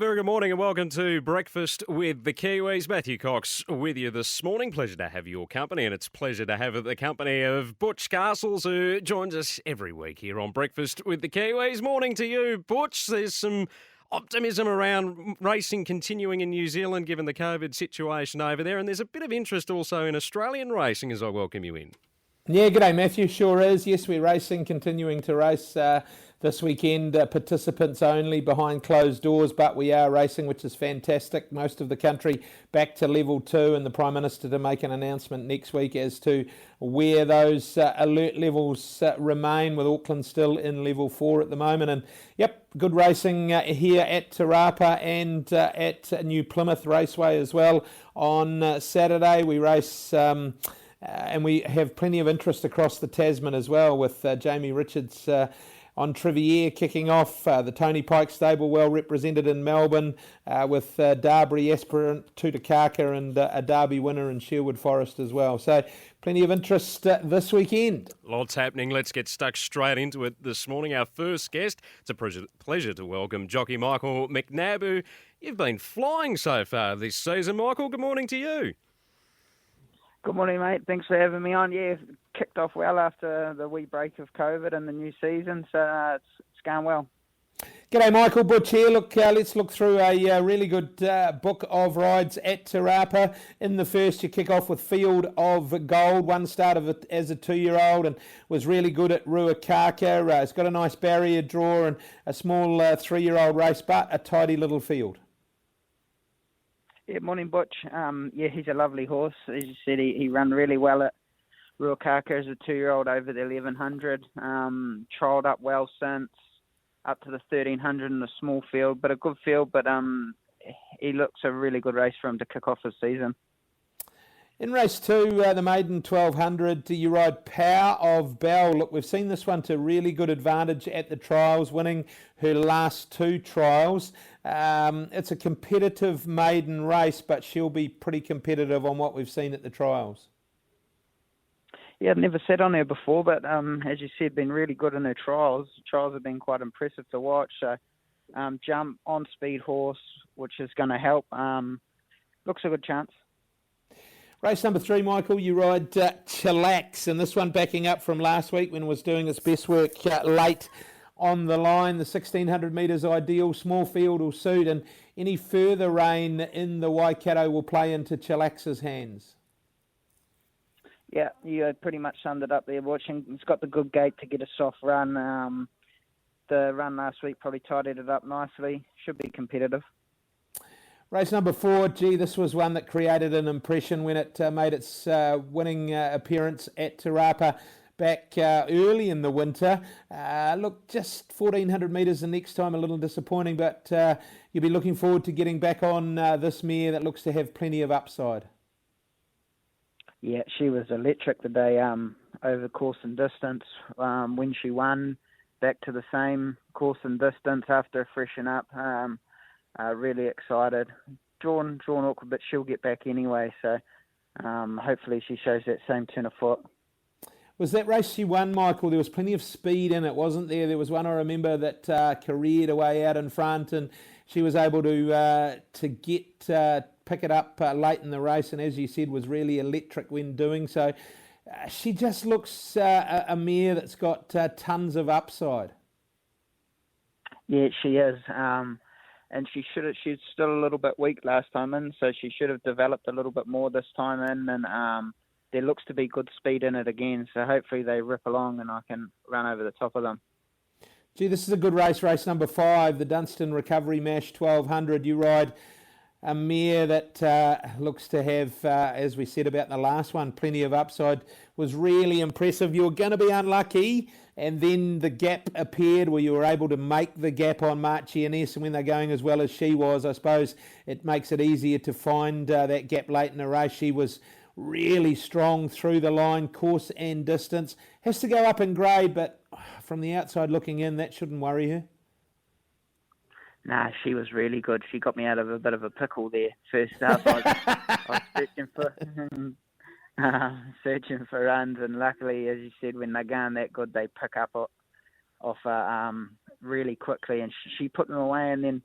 Very good morning and welcome to Breakfast with the Kiwis. Matthew Cox with you this morning. Pleasure to have your company, and it's a pleasure to have the company of Butch Castles, who joins us every week here on Breakfast with the Kiwis. Morning to you, Butch. There's some optimism around racing continuing in New Zealand given the COVID situation over there, and there's a bit of interest also in Australian racing as I welcome you in. Yeah, g'day Matthew, sure is. Yes, we're racing, continuing to race this weekend, participants only behind closed doors, but we are racing, which is fantastic. Most of the country back to level 2, and the Prime Minister to make an announcement next week as to where those alert levels remain, with Auckland still in level 4 at the moment. And yep, good racing here at Te Rapa and at New Plymouth Raceway as well. On Saturday we race... and we have plenty of interest across the Tasman as well, with Jamie Richards on Trivier kicking off. The Tony Pike stable well represented in Melbourne, with Darbury aspirant Tutakaka and a Derby winner in Sherwood Forest as well. So plenty of interest this weekend. Lots happening. Let's get stuck straight into it this morning. Our first guest, it's a pleasure to welcome jockey Michael McNabb. You've been flying so far this season, Michael. Good morning to you. Good morning, mate. Thanks for having me on. Yeah, kicked off well after the wee break of COVID and the new season, so it's going well. G'day, Michael. Butch here. Look, let's look through a really good book of rides at Te Rapa. In the first, you kick off with Field of Gold. One started as a 2-year-old and was really good at Ruakaka. It's got a nice barrier draw and a small 3-year-old race, but a tidy little field. Yeah, morning, Butch. Yeah, he's a lovely horse. As you said, he ran really well at Ruakaka as a 2-year-old over the 1100. Trialled up well since, up to the 1300 in a small field, but a good field. But he looks a really good race for him to kick off his season. In race 2, the maiden 1200, you ride Power of Bell. Look, we've seen this one to really good advantage at the trials, winning her last 2 trials. It's a competitive maiden race, but she'll be pretty competitive on what we've seen at the trials. Yeah, I've never sat on her before, but as you said, been really good in her trials. The trials have been quite impressive to watch. So jump, on-speed horse, which is going to help. Looks a good chance. Race number 3, Michael, you ride Chillax, and this one backing up from last week when it was doing its best work late on the line. The 1600 metres ideal, small field will suit, and any further rain in the Waikato will play into Chillax's hands. Yeah, you pretty much summed it up there, watching. It's got the good gate to get a soft run. The run last week probably tidied it up nicely. Should be competitive. Race number 4, this was one that created an impression when it made its winning appearance at Te Rapa back early in the winter. Look, just 1400 metres the next time, a little disappointing, but you'll be looking forward to getting back on this mare that looks to have plenty of upside. Yeah, she was electric today over course and distance. When she won, back to the same course and distance after freshen up. Really excited. Drawn awkward, but she'll get back anyway. So hopefully she shows that same turn of foot. Was that race she won, Michael? There was plenty of speed in it, wasn't there? There was one I remember that careered away out in front, and she was able to pick it up late in the race, and as you said, was really electric when doing so. She just looks a mare that's got tons of upside. Yeah, she is. And she's still a little bit weak last time in, so she should have developed a little bit more this time in, and there looks to be good speed in it again, so hopefully they rip along and I can run over the top of them. Gee, this is a good race number 5, the Dunstan Recovery Mash 1200. You ride a mare that looks to have, as we said about the last one, plenty of upside. Was really impressive. You were going to be unlucky, and then the gap appeared where you were able to make the gap on Marchioness, and when they're going as well as she was, I suppose it makes it easier to find that gap late in the race. She was really strong through the line, course and distance. Has to go up in grade, but from the outside looking in, that shouldn't worry her. Nah, she was really good. She got me out of a bit of a pickle there first up. I was searching for runs, and luckily, as you said, when they're going that good, they pick up off really quickly, and she put them away and then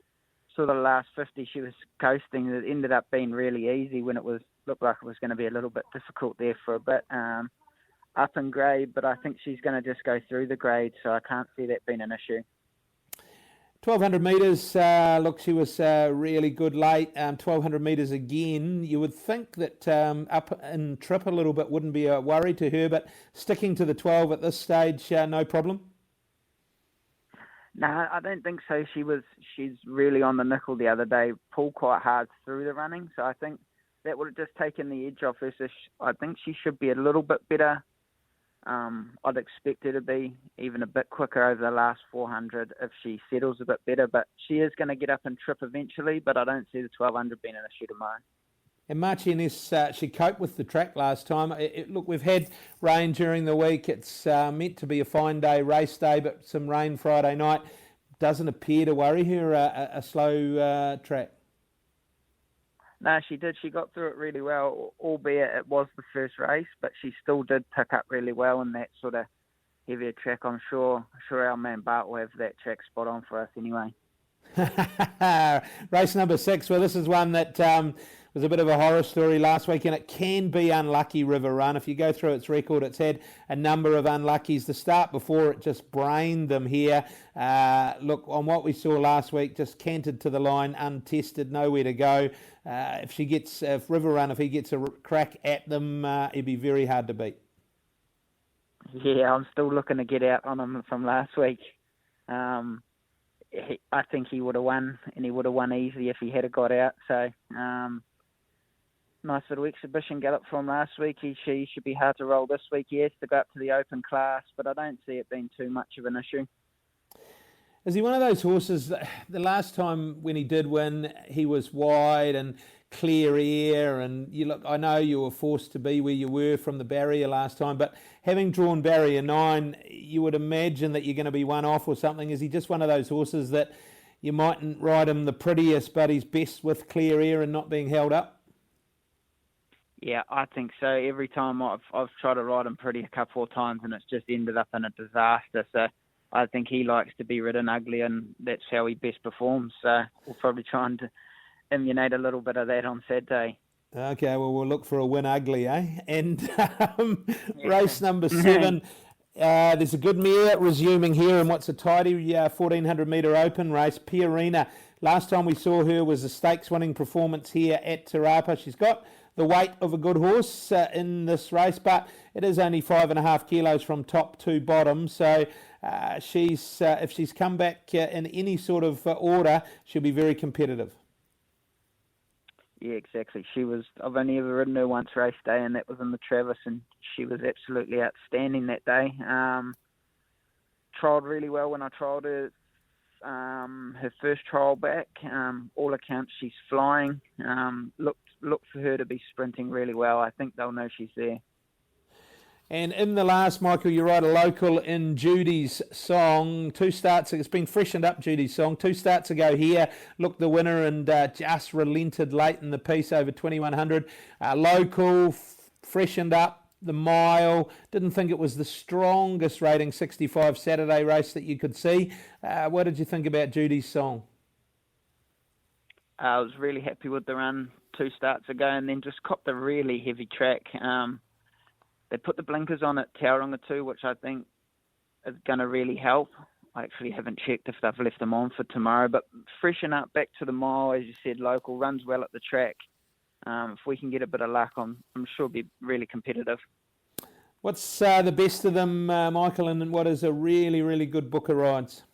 sort of last 50, she was coasting. It ended up being really easy when looked like it was going to be a little bit difficult there for a bit. Up in grade, but I think she's going to just go through the grade, so I can't see that being an issue. 1200 metres, look, she was really good late. 1200 metres again. You would think that up in trip a little bit wouldn't be a worry to her, but sticking to the 12 at this stage, no problem? No, I don't think so. She's really on the nickel the other day, pulled quite hard through the running, so I think that would have just taken the edge off her. So I think she should be a little bit better. I'd expect her to be even a bit quicker over the last 400 if she settles a bit better, but she is going to get up and trip eventually, but I don't see the 1200 being an issue tomorrow. And Marchioness, she coped with the track last time. Look, we've had rain during the week. It's meant to be a fine day, race day, but some rain Friday night doesn't appear to worry her, a slow track. No, she did. She got through it really well, albeit it was the first race, but she still did pick up really well in that sort of heavier track. I'm sure our man Bart will have that track spot on for us anyway. Race number 6. Well, this is one that was a bit of a horror story last week, and it can be unlucky, River Run. If you go through its record, it's had a number of unluckies. The start before it just brained them here. Look, on what we saw last week, just cantered to the line, untested, nowhere to go. If River Run, if he gets a crack at them, it'd be very hard to beat. Yeah, I'm still looking to get out on him from last week. I think he would have won, and he would have won easily if he had got out. So, nice little exhibition gallop from last week. She should be hard to roll this week. He has to go up to the open class, but I don't see it being too much of an issue. Is he one of those horses that the last time when he did win, he was wide and clear air, and I know you were forced to be where you were from the barrier last time, but having drawn barrier 9, you would imagine that you're going to be one off or something. Is he just one of those horses that you mightn't ride him the prettiest, but he's best with clear air and not being held up? Yeah, I think so. Every time I've tried to ride him pretty a couple of times, and it's just ended up in a disaster. So I think he likes to be ridden ugly, and that's how he best performs. So we'll probably try and emulate a little bit of that on Saturday. Okay, well, we'll look for a win ugly, eh? And race number 7, there's a good mare resuming here in what's a tidy 1,400 metre open race, Piarina. Last time we saw her was a stakes-winning performance here at Te Rapa. She's got the weight of a good horse in this race, but it is only 5.5 kilos from top to bottom. So if she's come back in any sort of order, she'll be very competitive. Yeah, exactly. I've only ever ridden her once race day, and that was in the Travis, and she was absolutely outstanding that day. Trialled really well when I trialled her. Her first trial back, all accounts she's flying. Look for her to be sprinting really well. I think they'll know she's there. And in the last, Michael, you ride a local in Judy's Song. 2 starts, it's been freshened up, Judy's Song. 2 starts ago here, looked the winner and just relented late in the piece over 2100. Local, freshened up, the mile. Didn't think it was the strongest rating 65 Saturday race that you could see. What did you think about Judy's Song? I was really happy with the run 2 starts ago, and then just copped a really heavy track. They put the blinkers on at Tauranga too, which I think is going to really help. I actually haven't checked if they've left them on for tomorrow, but freshen up back to the mile, as you said, local, runs well at the track. If we can get a bit of luck, I'm sure it'll be really competitive. What's the best of them, Michael, and what is a really, really good book of rides?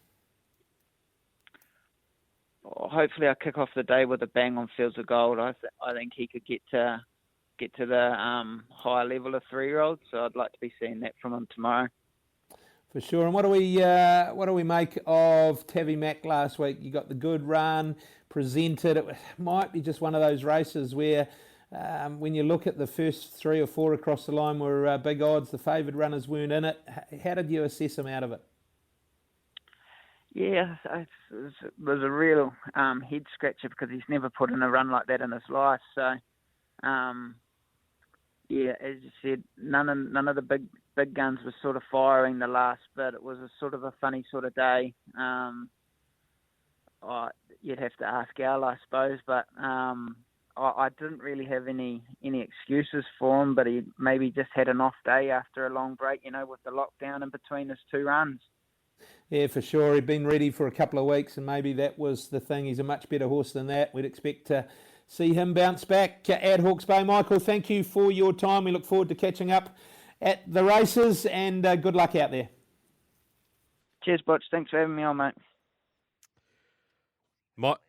Hopefully I'll kick off the day with a bang on Fields of Gold. I think he could get to the higher level of 3-year-olds, so I'd like to be seeing that from him tomorrow. For sure. And what do we make of Tavi Mac last week? You got the good run presented. It might be just one of those races where when you look at the first 3 or 4 across the line were big odds, the favoured runners weren't in it. How did you assess him out of it? Yeah, it was a real head scratcher because he's never put in a run like that in his life. So, yeah, as you said, none of the big guns were sort of firing the last bit. It was a sort of a funny sort of day. you'd have to ask Al, I suppose. But I didn't really have any excuses for him, but he maybe just had an off day after a long break, with the lockdown in between his 2 runs. Yeah, for sure. He'd been ready for a couple of weeks, and maybe that was the thing. He's a much better horse than that. We'd expect to see him bounce back at Hawke's Bay. Michael, thank you for your time. We look forward to catching up at the races, and good luck out there. Cheers, Butch. Thanks for having me on, mate.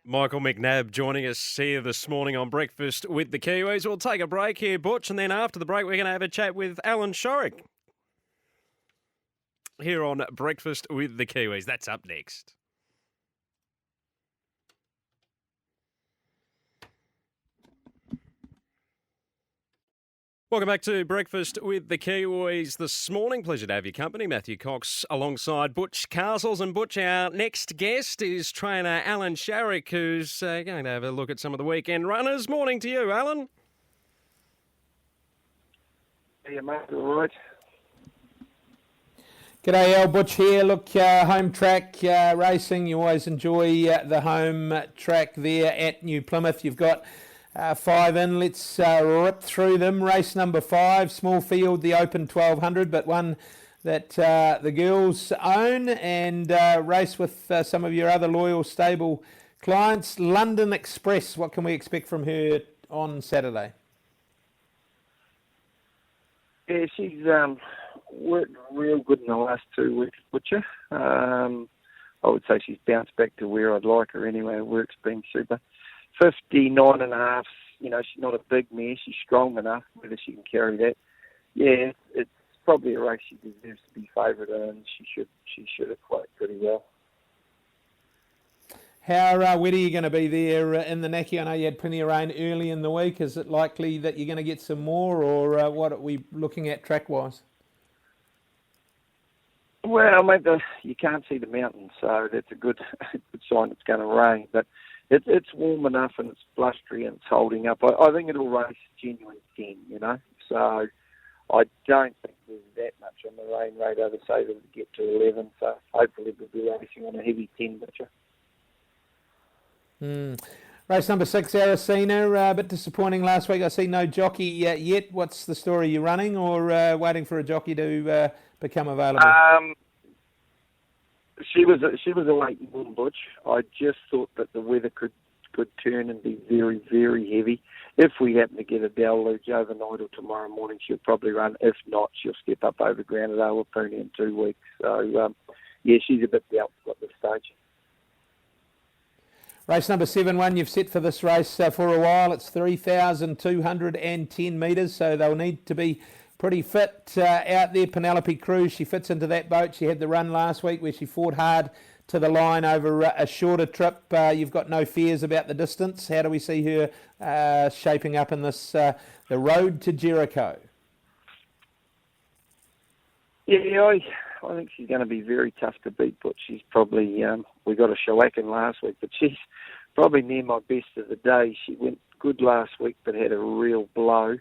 Michael McNabb joining us here this morning on Breakfast with the Kiwis. We'll take a break here, Butch, and then after the break we're going to have a chat with Alan Shorrock here on Breakfast with the Kiwis. That's up next. Welcome back to Breakfast with the Kiwis this morning. Pleasure to have your company. Matthew Cox alongside Butch Castles. And Butch, our next guest is trainer Alan Shorrock, who's going to have a look at some of the weekend runners. Morning to you, Alan. Yeah, mate, all right. G'day, Al. Butch here. Look, home track racing. You always enjoy the home track there at New Plymouth. You've got 5 in. Let's rip through them. Race number 5, small field, the Open 1200, but one that the girls own, and race with some of your other loyal stable clients. London Express, what can we expect from her on Saturday? Yeah, she's worked real good in the last 2 weeks, Butcher. I would say she's bounced back to where I'd like her anyway. Her work's been super. 59.5, she's not a big mare. She's strong enough, whether she can carry that. Yeah, it's probably a race she deserves to be favourite in, and she should have played pretty well. How wet are you going to be there in the Naki? I know you had plenty of rain early in the week. Is it likely that you're going to get some more, or what are we looking at track-wise? Well, mate, you can't see the mountains, so that's a good sign it's going to rain. But it's warm enough and it's blustery and it's holding up. I think it'll race genuine 10, So I don't think there's that much on the rain radar to say that it'll get to 11. So hopefully we'll be racing on a heavy 10, Butcher. Race number 6, Aracena, a bit disappointing last week. I see no jockey yet. What's the story? You running or waiting for a jockey to become available? She was a late one, Butch. I just thought that the weather could turn and be very, very heavy. If we happen to get a deluge overnight or tomorrow morning, she'll probably run. If not, she'll step up over ground at Awapuni in 2 weeks. So, she's a bit doubtful at this stage. Race number 7, one you've set for this race for a while. It's 3,210 metres, so they'll need to be pretty fit out there. Penelope Cruz, she fits into that boat. She had the run last week where she fought hard to the line over a shorter trip. You've got no fears about the distance. How do we see her shaping up in this, the road to Jericho? Yeah, I think she's going to be very tough to beat, but she's probably, we got a shellacking last week, but she's probably near my best of the day. She went good last week, but had a real blow.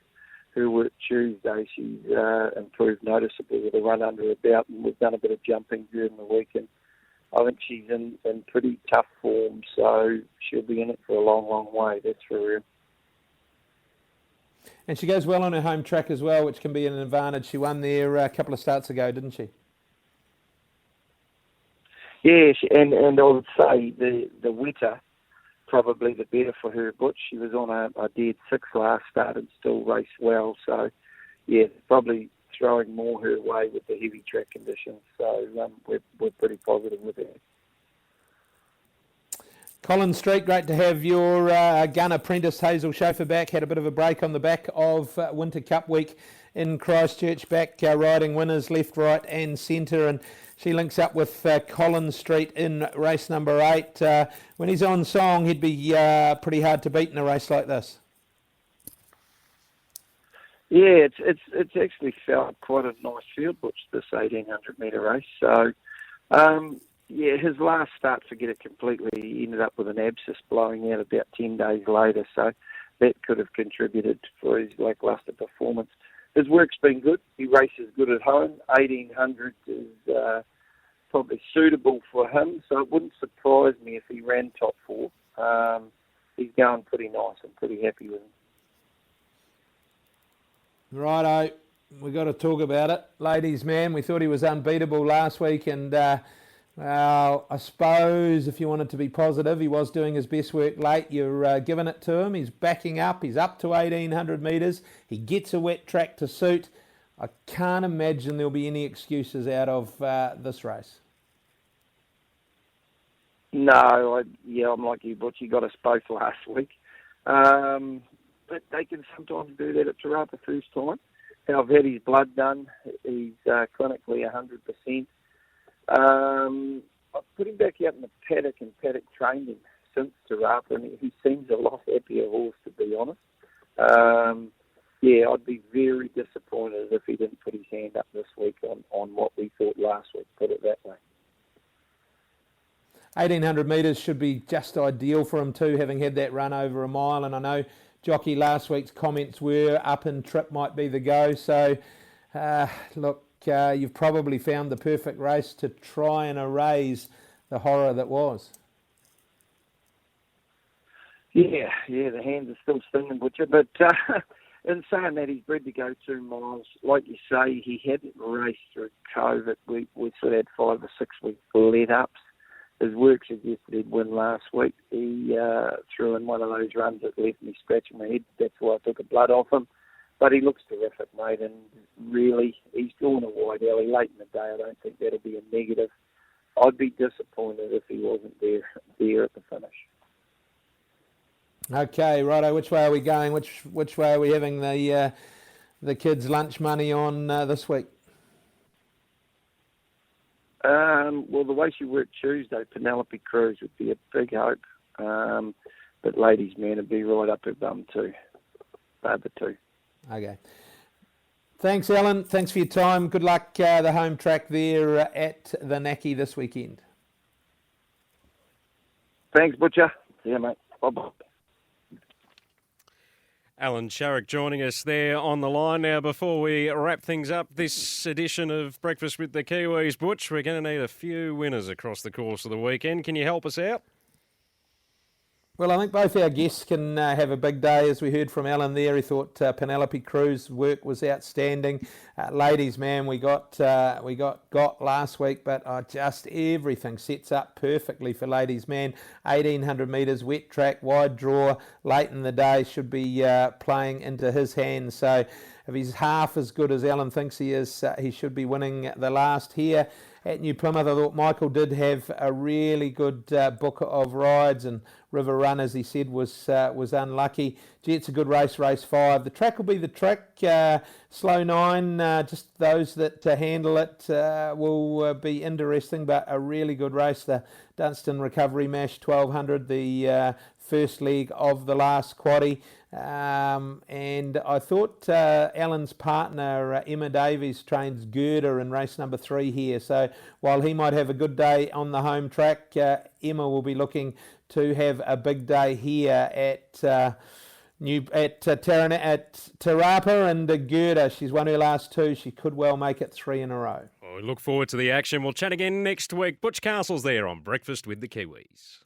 Her work Tuesday, she's improved noticeably with a run under her belt, and we've done a bit of jumping during the week, and I think she's in pretty tough form, so she'll be in it for a long, long way, that's for real. And she goes well on her home track as well, which can be an advantage. She won there a couple of starts ago, didn't she? Yeah, and I would say the wetter, probably the better for her, Butch. She was on a dead 6 last start and still raced well. So, yeah, probably throwing more her way with the heavy track conditions. So we're pretty positive with her. Collins Street, great to have your gun apprentice Hazel Schofer back. Had a bit of a break on the back of Winter Cup week in Christchurch, back riding winners left, right and centre, and she links up with Collins Street in race number 8. When he's on song, he'd be pretty hard to beat in a race like this. Yeah, it's actually felt quite a nice field, Butch, this 1,800 metre race. So, his last start, forget it completely. He ended up with an abscess blowing out about 10 days later, so that could have contributed for his lacklustre performance. His work's been good. He races good at home. 1,800 is probably suitable for him, so it wouldn't surprise me if he ran top 4. He's going pretty nice. I'm pretty happy with him. Righto, we got to talk about it. Ladies man, we thought he was unbeatable last week, and well, I suppose if you wanted to be positive, he was doing his best work late. You're giving it to him. He's backing up. He's up to 1,800 metres. He gets a wet track to suit. I can't imagine there'll be any excuses out of this race. No, I'm like you, Butch. You got us both last week. But they can sometimes do that at Te Rapa first time. I've had his blood done. He's clinically 100%. I've put him back out in the paddock and paddock trained him since Te Rapa, and he seems a lot happier horse, to be honest. I'd be very disappointed if he didn't put his hand up this week on what we thought last week, put it that way. 1,800 metres should be just ideal for him too, having had that run over a mile, and I know Jockey last week's comments were up and trip might be the go, so look, you've probably found the perfect race to try and erase the horror that was. Yeah, the hands are still stinging, Butcher, but in saying that, he's bred to go 2 miles. Like you say, he hadn't raced through COVID. We sort of had 5 or 6 weeks let-ups. His work suggested he'd win last week. He threw in one of those runs that left me scratching my head. That's why I took a blood off him. But he looks terrific, mate, and really, he's drawn a wide alley late in the day. I don't think that'll be a negative. I'd be disappointed if he wasn't there at the finish. Okay, righto. Which way are we going? Which way are we having the kids' lunch money on this week? Well, the way she worked Tuesday, Penelope Cruz would be a big hope. But ladies, man, it'd be right up her bum too. They're the two. Okay. Thanks, Alan. Thanks for your time. Good luck the home track there at the Naki this weekend. Thanks, Butcher. Yeah, mate. Bye-bye. Alan Sharrock joining us there on the line. Now, before we wrap things up, this edition of Breakfast with the Kiwis, Butch, we're going to need a few winners across the course of the weekend. Can you help us out? Well, I think both our guests can have a big day. As we heard from Alan there, he thought Penelope Cruz's work was outstanding. Ladies, man, we got last week, but just everything sets up perfectly for ladies, man. 1,800 metres, wet track, wide draw, late in the day, should be playing into his hands. So if he's half as good as Alan thinks he is, he should be winning the last here at New Plymouth. I thought Michael did have a really good book of rides, and River Run, as he said, was unlucky. Gee, it's a good race, race 5. The track will be the trick. Slow 9, just those that handle it will be interesting, but a really good race. The Dunstan Recovery Mash 1200, the first leg of the last quaddie. And I thought Alan's partner, Emma Davies, trains Gerda in race number 3 here. So while he might have a good day on the home track, Emma will be looking to have a big day here at Te Rapa, and Gerda. She's won her last 2. She could well make it 3 in a row. Well, we look forward to the action. We'll chat again next week. Butch Castle's there on Breakfast with the Kiwis.